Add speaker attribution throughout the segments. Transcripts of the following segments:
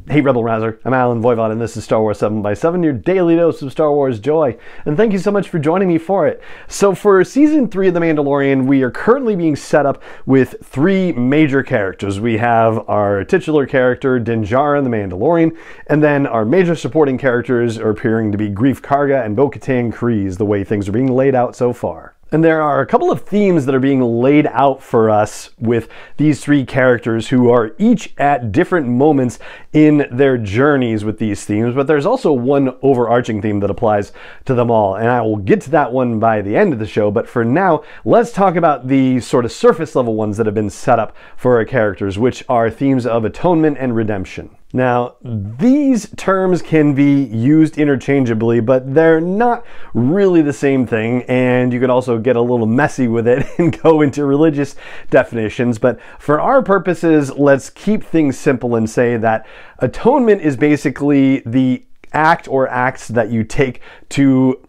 Speaker 1: Hey Rebel Rouser, I'm Alan Voivod and this is Star Wars 7x7, your daily dose of Star Wars joy. And thank you so much for joining me for it. So for Season 3 of The Mandalorian, we are currently being set up with 3 major characters. We have our titular character, Din Djarin, the Mandalorian, and then our major supporting characters are appearing to be Greef Karga and Bo-Katan Kryze, the way things are being laid out so far. And there are a couple of themes that are being laid out for us with these 3 characters who are each at different moments in their journeys with these themes, but there's also one overarching theme that applies to them all, and I will get to that one by the end of the show, but for now, let's talk about the sort of surface level ones that have been set up for our characters, which are themes of atonement and redemption. Now, these terms can be used interchangeably, but they're not really the same thing, and you can also get a little messy with it and go into religious definitions. But for our purposes, let's keep things simple and say that atonement is basically the act or acts that you take to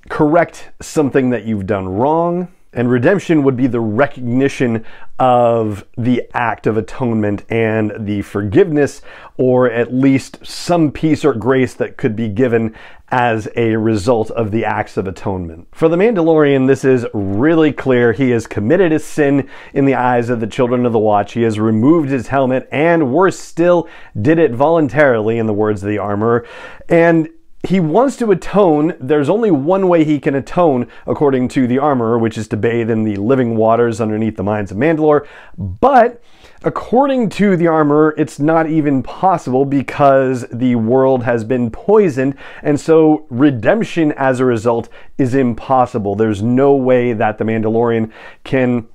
Speaker 1: correct something that you've done wrong. And redemption would be the recognition of the act of atonement and the forgiveness, or at least some peace or grace that could be given as a result of the acts of atonement. For the Mandalorian, this is really clear. He has committed a sin in the eyes of the Children of the Watch. He has removed his helmet, and worse still, did it voluntarily, in the words of the armorer. And he wants to atone. There's only one way he can atone, according to the armorer, which is to bathe in the living waters underneath the mines of Mandalore. But according to the armorer, it's not even possible because the world has been poisoned, and so redemption as a result is impossible. There's no way that the Mandalorian can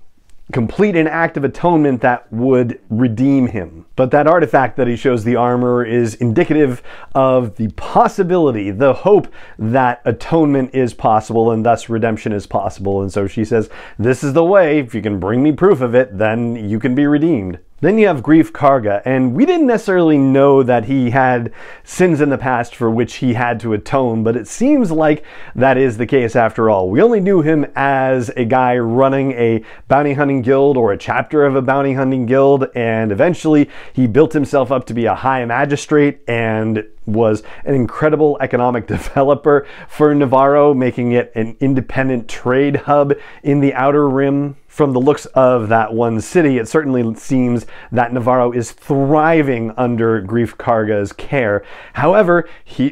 Speaker 1: complete an act of atonement that would redeem him. But that artifact that he shows the armorer is indicative of the possibility, the hope that atonement is possible and thus redemption is possible. And so she says, this is the way. If you can bring me proof of it, then you can be redeemed. Then you have Greef Karga, and we didn't necessarily know that he had sins in the past for which he had to atone, but it seems like that is the case after all. We only knew him as a guy running a bounty hunting guild or a chapter of a bounty hunting guild, and eventually he built himself up to be a high magistrate and was an incredible economic developer for Navarro, making it an independent trade hub in the Outer Rim. From the looks of that one city, it certainly seems that Navarro is thriving under Greef Karga's care. However,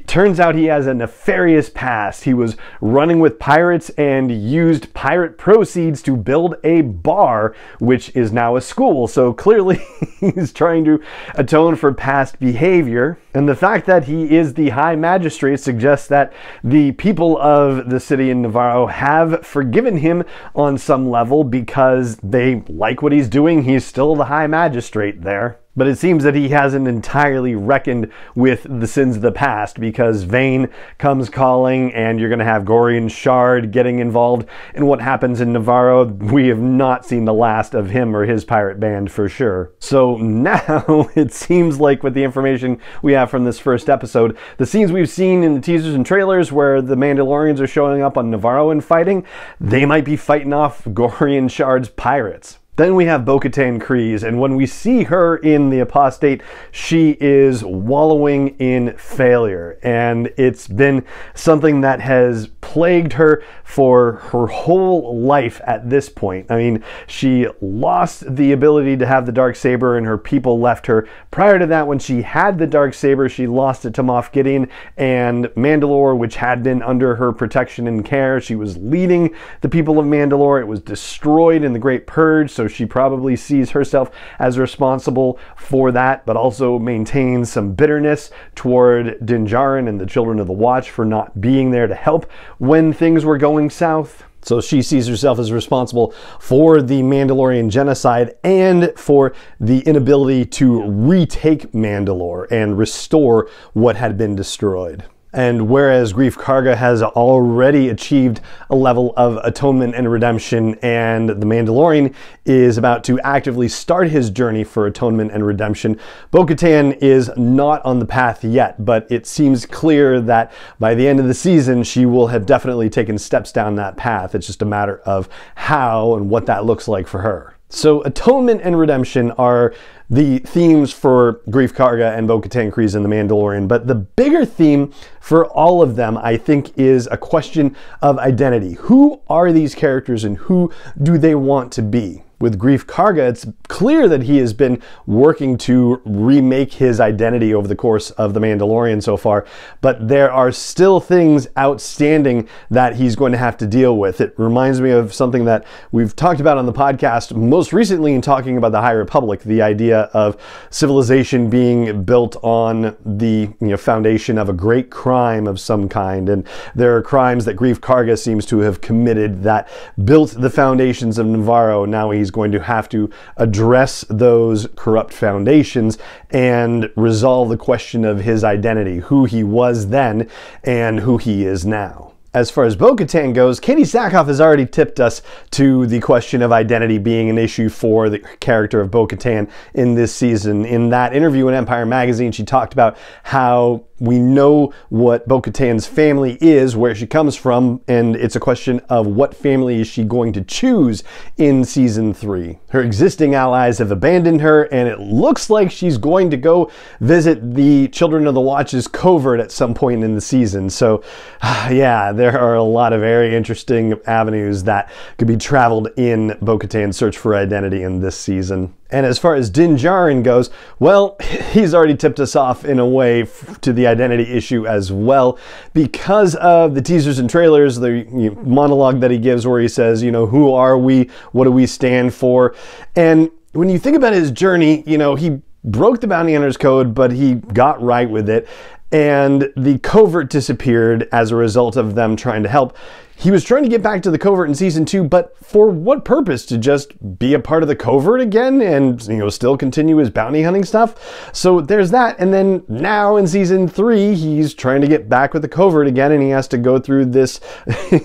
Speaker 1: turns out he has a nefarious past. He was running with pirates and used pirate proceeds to build a bar, which is now a school. So clearly he's trying to atone for past behavior. And the fact that he is the High Magistrate suggests that the people of the city in Navarro have forgiven him on some level because they like what he's doing. He's still the High Magistrate there. But it seems that he hasn't entirely reckoned with the sins of the past, because Vane comes calling and you're going to have Gorian Shard getting involved in what happens in Navarro. We have not seen the last of him or his pirate band for sure. So now it seems like, with the information we have from this first episode, the scenes we've seen in the teasers and trailers where the Mandalorians are showing up on Navarro and fighting, they might be fighting off Gorian Shard's pirates. Then we have Bo-Katan Kryze, and when we see her in The Apostate, she is wallowing in failure, and it's been something that has plagued her for her whole life at this point. I mean, she lost the ability to have the Darksaber and her people left her. Prior to that, when she had the Darksaber, she lost it to Moff Gideon and Mandalore, which had been under her protection and care. She was leading the people of Mandalore. It was destroyed in the Great Purge, so she probably sees herself as responsible for that, but also maintains some bitterness toward Din Djarin and the Children of the Watch for not being there to help when things were going south. So she sees herself as responsible for the Mandalorian genocide and for the inability to retake Mandalore and restore what had been destroyed. And whereas Greef Karga has already achieved a level of atonement and redemption, and the Mandalorian is about to actively start his journey for atonement and redemption, Bo-Katan is not on the path yet, but it seems clear that by the end of the season, she will have definitely taken steps down that path. It's just a matter of how and what that looks like for her. So atonement and redemption are the themes for Greef Karga and Bo-Katan Kryze in The Mandalorian, but the bigger theme for all of them, I think, is a question of identity. Who are these characters and who do they want to be? With Greef Karga, it's clear that he has been working to remake his identity over the course of The Mandalorian so far, but there are still things outstanding that he's going to have to deal with. It reminds me of something that we've talked about on the podcast most recently in talking about the High Republic, the idea of civilization being built on the foundation of a great crime of some kind, and there are crimes that Greef Karga seems to have committed that built the foundations of Navarro. Now he's going to have to address those corrupt foundations and resolve the question of his identity, who he was then and who he is now. As far as Bo-Katan goes, Katie Sackhoff has already tipped us to the question of identity being an issue for the character of Bo-Katan in this season. In that interview in Empire Magazine, she talked about how we know what Bo-Katan's family is, where she comes from, and it's a question of what family is she going to choose in Season 3. Her existing allies have abandoned her, and it looks like she's going to go visit the Children of the Watch's covert at some point in the season. So, yeah, there are a lot of very interesting avenues that could be traveled in Bo-Katan's search for identity in this season. And as far as Din Djarin goes, well, he's already tipped us off in a way to the identity issue as well, because of the teasers and trailers, the monologue that he gives where he says, who are we? What do we stand for? And when you think about his journey, he broke the bounty hunter's code, but he got right with it. And the covert disappeared as a result of them trying to help. He was trying to get back to the covert in Season 2, but for what purpose? To just be a part of the covert again and, still continue his bounty hunting stuff? So there's that. And then now in Season 3, he's trying to get back with the covert again, and he has to go through this,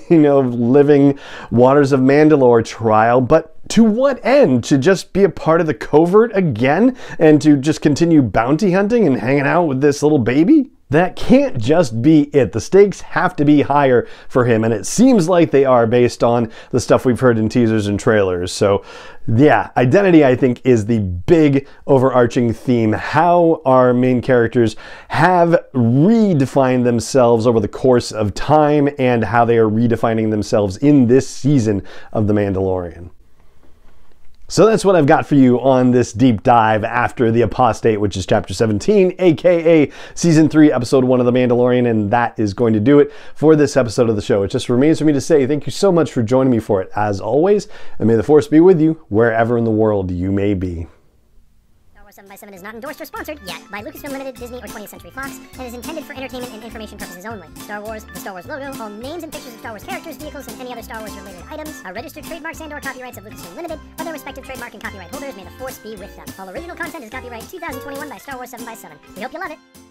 Speaker 1: living Waters of Mandalore trial. But to what end? To just be a part of the covert again and to just continue bounty hunting and hanging out with this little baby? That can't just be it. The stakes have to be higher for him, and it seems like they are based on the stuff we've heard in teasers and trailers. So yeah, identity, I think, is the big overarching theme. How our main characters have redefined themselves over the course of time and how they are redefining themselves in this season of The Mandalorian. So that's what I've got for you on this deep dive after The Apostate, which is Chapter 17, aka Season 3, Episode 1 of The Mandalorian, and that is going to do it for this episode of the show. It just remains for me to say thank you so much for joining me for it, as always, and may the Force be with you wherever in the world you may be.
Speaker 2: 7x7 is not endorsed or sponsored yet by Lucasfilm Limited, Disney, or 20th Century Fox, and is intended for entertainment and information purposes only. Star Wars, the Star Wars logo, all names and pictures of Star Wars characters, vehicles, and any other Star Wars related items are registered trademarks and/or copyrights of Lucasfilm Limited, or their respective trademark and copyright holders. May the Force be with them. All original content is copyright 2021 by Star Wars 7x7. We hope you love it.